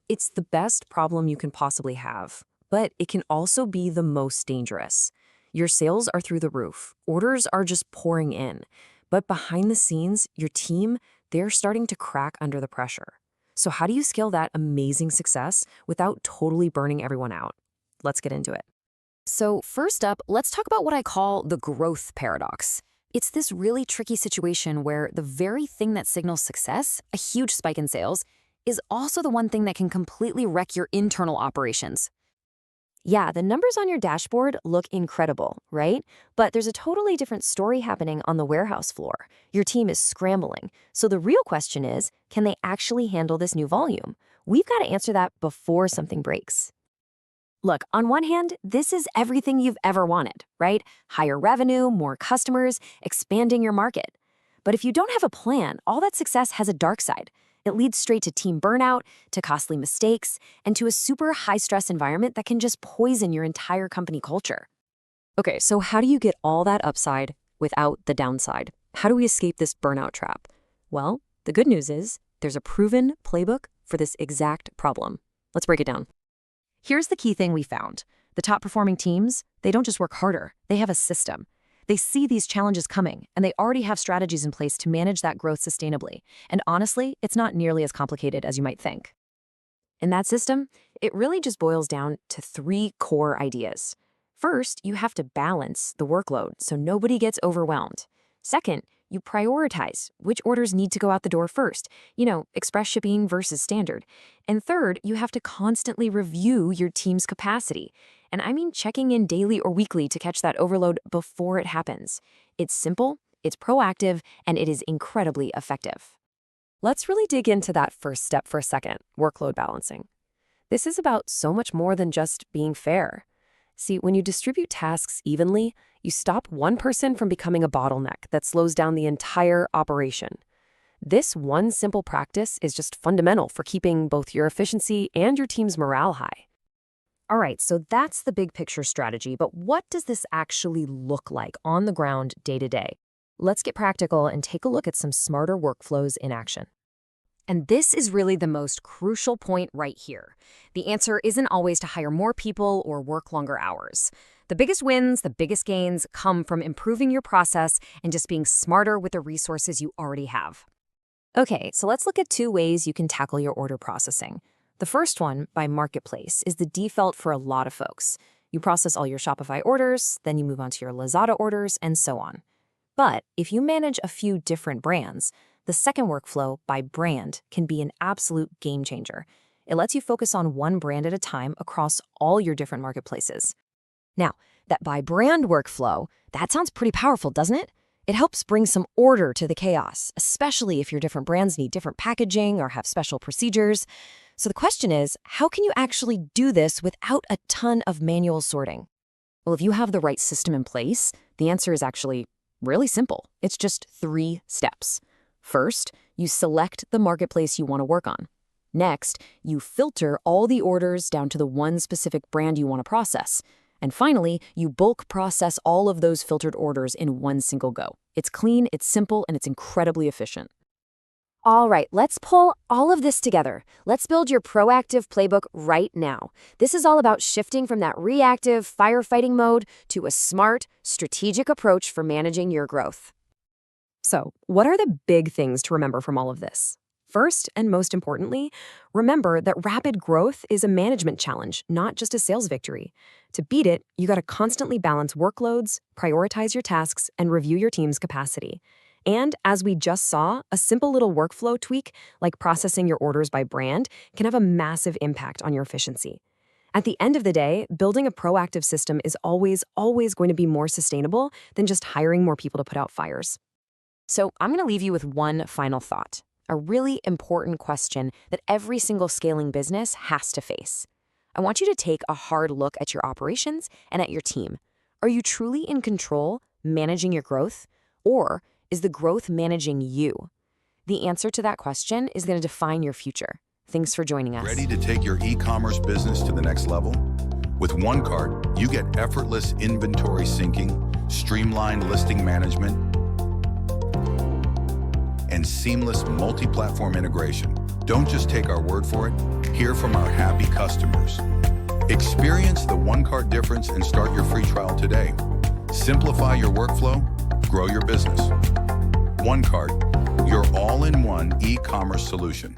It's the best problem you can possibly have, but it can also be the most dangerous. Your sales are through the roof, orders are just pouring in, but behind the scenes, your team, they're starting to crack under the pressure. So how do you scale that amazing success without totally burning everyone out? Let's get into it. So first up, let's talk about what I call the growth paradox. It's this really tricky situation where the very thing that signals success, a huge spike in sales, is also the one thing that can completely wreck your internal operations. Yeah, the numbers on your dashboard look incredible, right? But there's a totally different story happening on the warehouse floor. Your team is scrambling. So the real question is, can they actually handle this new volume? We've got to answer that before something breaks. Look, on one hand, this is everything you've ever wanted, right? Higher revenue, more customers, expanding your market. But if you don't have a plan, all that success has a dark side. It leads straight to team burnout, to costly mistakes, and to a super high-stress environment that can just poison your entire company culture. Okay, so how do you get all that upside without the downside? How do we escape this burnout trap? Well, the good news is there's a proven playbook for this exact problem. Let's break it down. Here's the key thing we found. The top-performing teams, they don't just work harder, they have a system. They see these challenges coming, and they already have strategies in place to manage that growth sustainably. And honestly, it's not nearly as complicated as you might think. In that system, it really just boils down to 3 core ideas. First, you have to balance the workload so nobody gets overwhelmed. Second, you prioritize which orders need to go out the door first, express shipping versus standard. And third, you have to constantly review your team's capacity. And I mean checking in daily or weekly to catch that overload before it happens. It's simple, it's proactive, and it is incredibly effective. Let's really dig into that first step for a second, workload balancing. This is about so much more than just being fair. See, when you distribute tasks evenly, you stop one person from becoming a bottleneck that slows down the entire operation. This one simple practice is just fundamental for keeping both your efficiency and your team's morale high. All right, so that's the big picture strategy, but what does this actually look like on the ground day to day? Let's get practical and take a look at some smarter workflows in action. And this is really the most crucial point right here. The answer isn't always to hire more people or work longer hours. The biggest wins, the biggest gains come from improving your process and just being smarter with the resources you already have. Okay, so let's look at 2 ways you can tackle your order processing. The first one, by marketplace, is the default for a lot of folks. You process all your Shopify orders, then you move on to your Lazada orders, and so on. But if you manage a few different brands, the second workflow, by brand, can be an absolute game changer. It lets you focus on one brand at a time across all your different marketplaces. Now, that by brand workflow, that sounds pretty powerful, doesn't it? It helps bring some order to the chaos, especially if your different brands need different packaging or have special procedures. So the question is, how can you actually do this without a ton of manual sorting? Well, if you have the right system in place, the answer is actually really simple. It's just 3 steps. First, you select the marketplace you want to work on. Next, you filter all the orders down to the one specific brand you want to process. And finally, you bulk process all of those filtered orders in one single go. It's clean, it's simple, and it's incredibly efficient. All right, let's pull all of this together. Let's build your proactive playbook right now. This is all about shifting from that reactive firefighting mode to a smart, strategic approach for managing your growth. So, what are the big things to remember from all of this? First, and most importantly, remember that rapid growth is a management challenge, not just a sales victory. To beat it, you got to constantly balance workloads, prioritize your tasks, and review your team's capacity. And as we just saw, a simple little workflow tweak, like processing your orders by brand, can have a massive impact on your efficiency. At the end of the day, building a proactive system is always going to be more sustainable than just hiring more people to put out fires. So I'm going to leave you with one final thought, a really important question that every single scaling business has to face. I want you to take a hard look at your operations and at your team. Are you truly in control, managing your growth? Or is the growth managing you? The answer to that question is going to define your future. Thanks for joining us. Ready to take your e-commerce business to the next level? With OneCart, you get effortless inventory syncing, streamlined listing management, and seamless multi-platform integration. Don't just take our word for it, hear from our happy customers. Experience the OneCart difference and start your free trial today. Simplify your workflow, grow your business. OneCart, your all-in-one e-commerce solution.